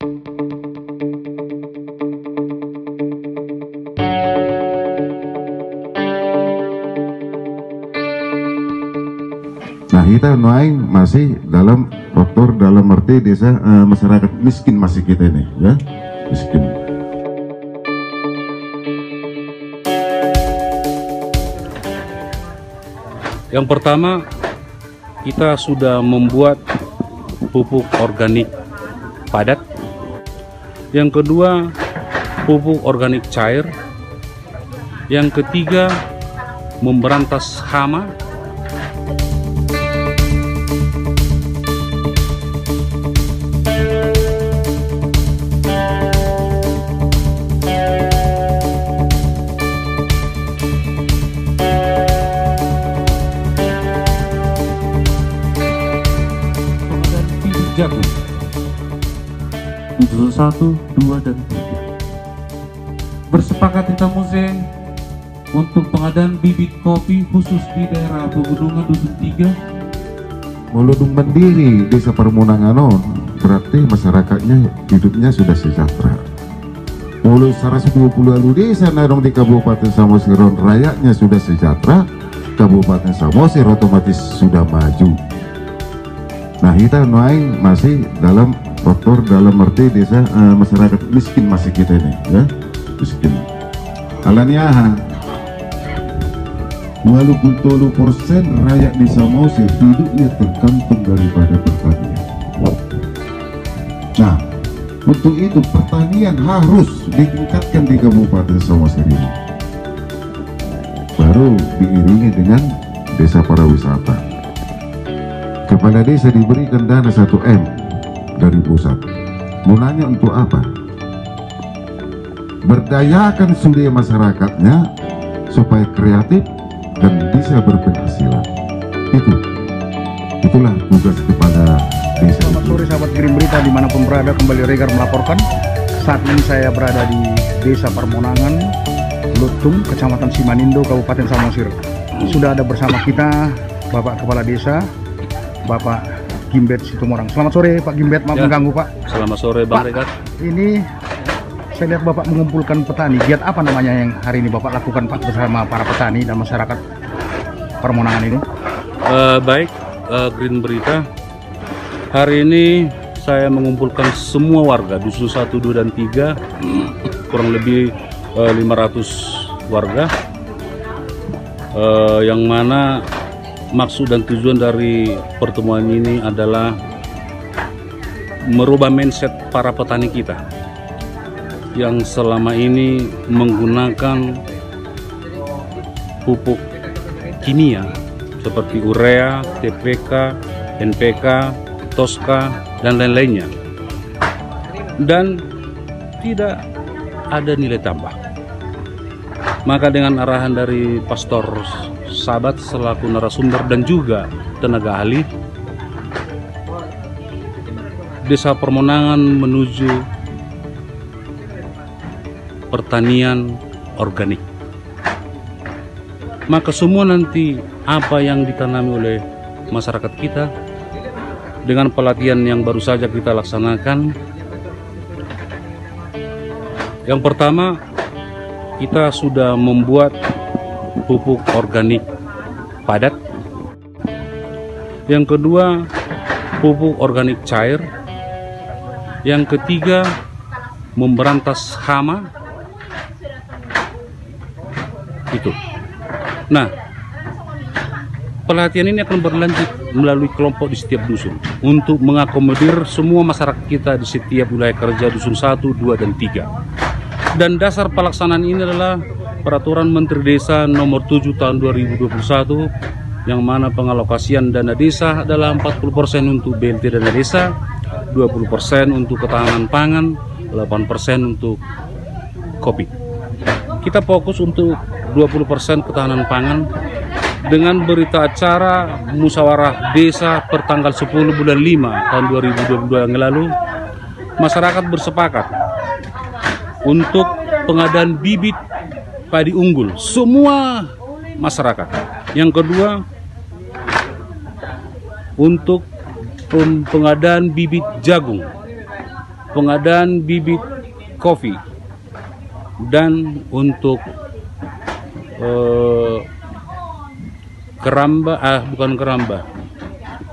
Nah, kita masih dalam faktor dalam arti desa masyarakat miskin masih kita ini, ya, miskin. Yang pertama, kita sudah membuat pupuk organik padat. Yang kedua, pupuk organik cair. Yang ketiga, memberantas hama. Jagung unsur 1, 2, dan 3. Bersepakat kita museng untuk pengadaan bibit kopi khusus di daerah pegunungan Dusun 3. Meludung mandiri desa Permonangan berarti masyarakatnya hidupnya sudah sejahtera. Mulai 120 desa narong di Kabupaten Samosir rakyatnya sudah sejahtera, Kabupaten Samosir otomatis sudah maju. Nah, kita masih dalam faktor dalam arti desa masyarakat miskin masih kita ini, ya, miskin. Alanya walaupun 30% rakyat di Samosir hidupnya tergantung daripada pertanian. Nah, untuk itu pertanian harus ditingkatkan di Kabupaten Samosir ini. Baru diiringi dengan desa pariwisata. Kepala desa diberikan dana 1 M dari pusat. Mau nanya untuk apa? Berdayakan sumber masyarakatnya supaya kreatif dan bisa berpenghasilan. Itulah tugas kepala desa. Selamat sore sahabat Green Berita dimanapun berada, kembali Regar melaporkan. Saat ini saya berada di Desa Permonangan, Lutung, Kecamatan Simanindo, Kabupaten Samosir. Sudah ada bersama kita Bapak Kepala Desa, Bapak Gimbet Situmorang. Selamat sore Pak Gimbet, maaf mengganggu Pak. Selamat sore Bang Regar. Ini saya lihat Bapak mengumpulkan petani. Giat apa namanya yang hari ini Bapak lakukan Pak bersama para petani dan masyarakat Permonangan ini? Baik, Green Berita. Hari ini saya mengumpulkan semua warga Dusun 1, 2, dan 3, kurang lebih 500 warga, yang mana maksud dan tujuan dari pertemuan ini adalah merubah mindset para petani kita yang selama ini menggunakan pupuk kimia seperti urea, TPK, NPK, Tosca, dan lain-lainnya, dan tidak ada nilai tambah. Maka dengan arahan dari Pastor Sahabat selaku narasumber dan juga tenaga ahli, Desa Permonangan menuju pertanian organik. Maka semua nanti apa yang ditanami oleh masyarakat kita dengan pelatihan yang baru saja kita laksanakan. Yang pertama, kita sudah membuat pupuk organik padat. Yang kedua, pupuk organik cair. Yang ketiga, memberantas hama. Itu. Nah, pelatihan ini akan berlanjut melalui kelompok di setiap dusun untuk mengakomodir semua masyarakat kita di setiap wilayah kerja Dusun 1, 2, dan 3. Dan dasar pelaksanaan ini adalah Peraturan Menteri Desa Nomor 7 Tahun 2021, yang mana pengalokasian dana desa adalah 40% untuk BLT dana desa, 20% untuk ketahanan pangan, 8% untuk kopi. Kita fokus untuk 20% ketahanan pangan dengan berita acara musyawarah desa pertanggal 10 bulan 5 tahun 2022 yang lalu. Masyarakat bersepakat untuk pengadaan bibit padi unggul semua masyarakat. Yang kedua, untuk pengadaan bibit jagung. pengadaan bibit kopi, dan untuk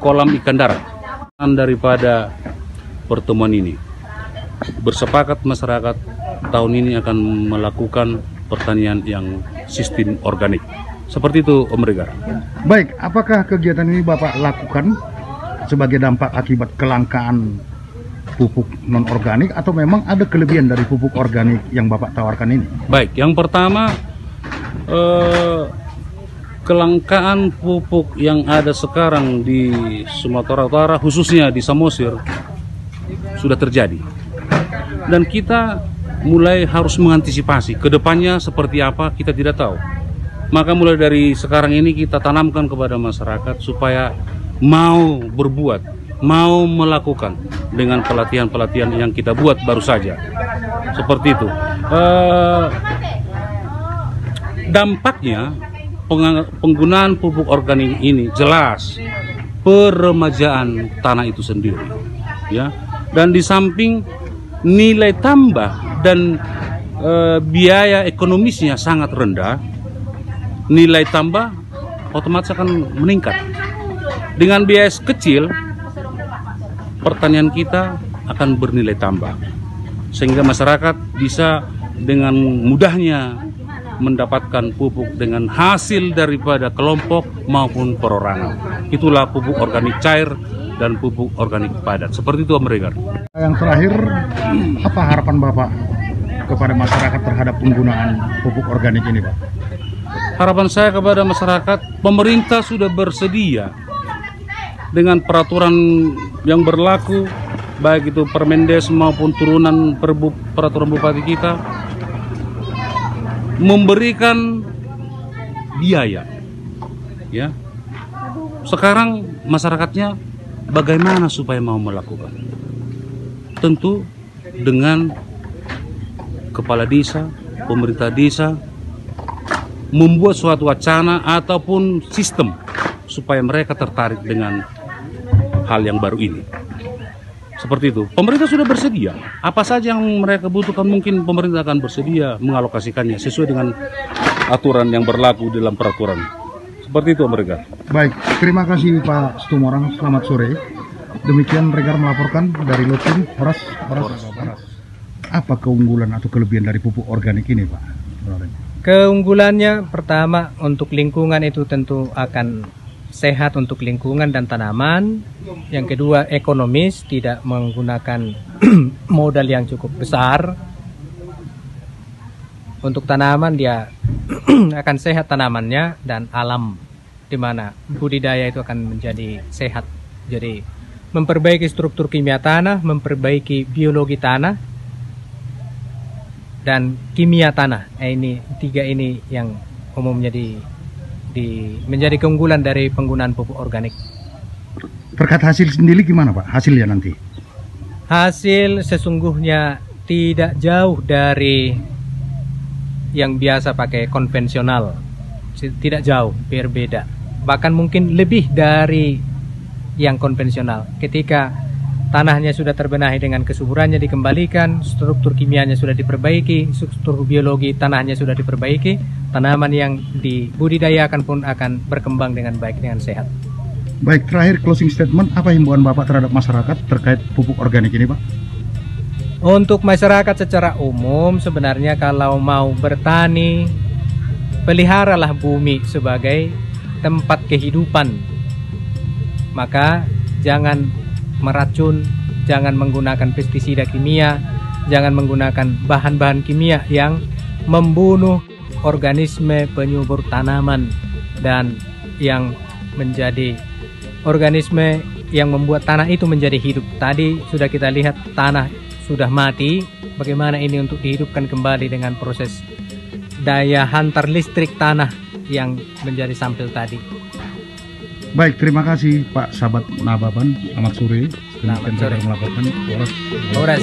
kolam ikan darat. Daripada pertemuan ini, bersepakat masyarakat tahun ini akan melakukan pertanian yang sistem organik. Seperti itu, Om Regar. Baik, apakah kegiatan ini Bapak lakukan sebagai dampak akibat kelangkaan pupuk non-organik, atau memang ada kelebihan dari pupuk organik yang Bapak tawarkan ini? Baik, yang pertama, kelangkaan pupuk yang ada sekarang di Sumatera Utara, khususnya di Samosir, sudah terjadi. Dan kita mulai harus mengantisipasi ke depannya seperti apa, kita tidak tahu. Maka mulai dari sekarang ini kita tanamkan kepada masyarakat supaya mau berbuat, mau melakukan dengan pelatihan-pelatihan yang kita buat baru saja. Seperti itu. Dampaknya, penggunaan pupuk organik ini jelas peremajaan tanah itu sendiri, ya. Dan di samping nilai tambah dan biaya ekonomisnya sangat rendah, nilai tambah otomatis akan meningkat. Dengan biaya kecil, pertanian kita akan bernilai tambah, sehingga masyarakat bisa dengan mudahnya mendapatkan pupuk dengan hasil daripada kelompok maupun perorangan. Itulah pupuk organik cair dan pupuk organik padat. Seperti itu, Om Regar. Yang terakhir, apa harapan Bapak kepada masyarakat terhadap penggunaan pupuk organik ini, Pak? Harapan saya kepada masyarakat, pemerintah sudah bersedia dengan peraturan yang berlaku, baik itu Permendes maupun turunan peraturan bupati kita, memberikan biaya, ya. Sekarang masyarakatnya bagaimana supaya mau melakukan? Tentu dengan kepala desa, pemerintah desa membuat suatu wacana ataupun sistem supaya mereka tertarik dengan hal yang baru ini. Seperti itu. Pemerintah sudah bersedia. Apa saja yang mereka butuhkan, mungkin pemerintah akan bersedia mengalokasikannya sesuai dengan aturan yang berlaku dalam peraturan. Seperti itu, Om Regar. Baik, terima kasih Pak Situmorang. Selamat sore. Demikian Regar melaporkan dari Lutung, Horas. Apa keunggulan atau kelebihan dari pupuk organik ini, Pak? Keunggulannya pertama, untuk lingkungan itu tentu akan sehat untuk lingkungan dan tanaman. Yang kedua, ekonomis, tidak menggunakan modal yang cukup besar. Untuk tanaman dia akan sehat tanamannya, dan alam di mana budidaya itu akan menjadi sehat. Jadi memperbaiki struktur kimia tanah, memperbaiki biologi tanah dan kimia tanah. Ini tiga ini yang umumnya menjadi keunggulan dari penggunaan pupuk organik. Terkait hasil sendiri gimana, Pak? Hasilnya nanti? Hasil sesungguhnya tidak jauh dari yang biasa pakai konvensional. Tidak jauh, berbeda. Bahkan mungkin lebih dari yang konvensional. Ketika tanahnya sudah terbenahi dengan kesuburannya dikembalikan, struktur kimianya sudah diperbaiki, struktur biologi tanahnya sudah diperbaiki, tanaman yang dibudidayakan pun akan berkembang dengan baik, dengan sehat. Baik, terakhir closing statement, apa himbauan Bapak terhadap masyarakat terkait pupuk organik ini, Pak? Untuk masyarakat secara umum, sebenarnya kalau mau bertani, peliharalah bumi sebagai tempat kehidupan. Maka jangan meracun, jangan menggunakan pestisida kimia, jangan menggunakan bahan-bahan kimia yang membunuh organisme penyubur tanaman dan yang menjadi organisme yang membuat tanah itu menjadi hidup. Tadi sudah kita lihat tanah sudah mati, bagaimana ini untuk dihidupkan kembali dengan proses daya hantar listrik tanah yang menjadi sampel tadi. Baik, terima kasih Pak Sahabat Nababan. Selamat sore. Selamat sore. Melaporkan Horas.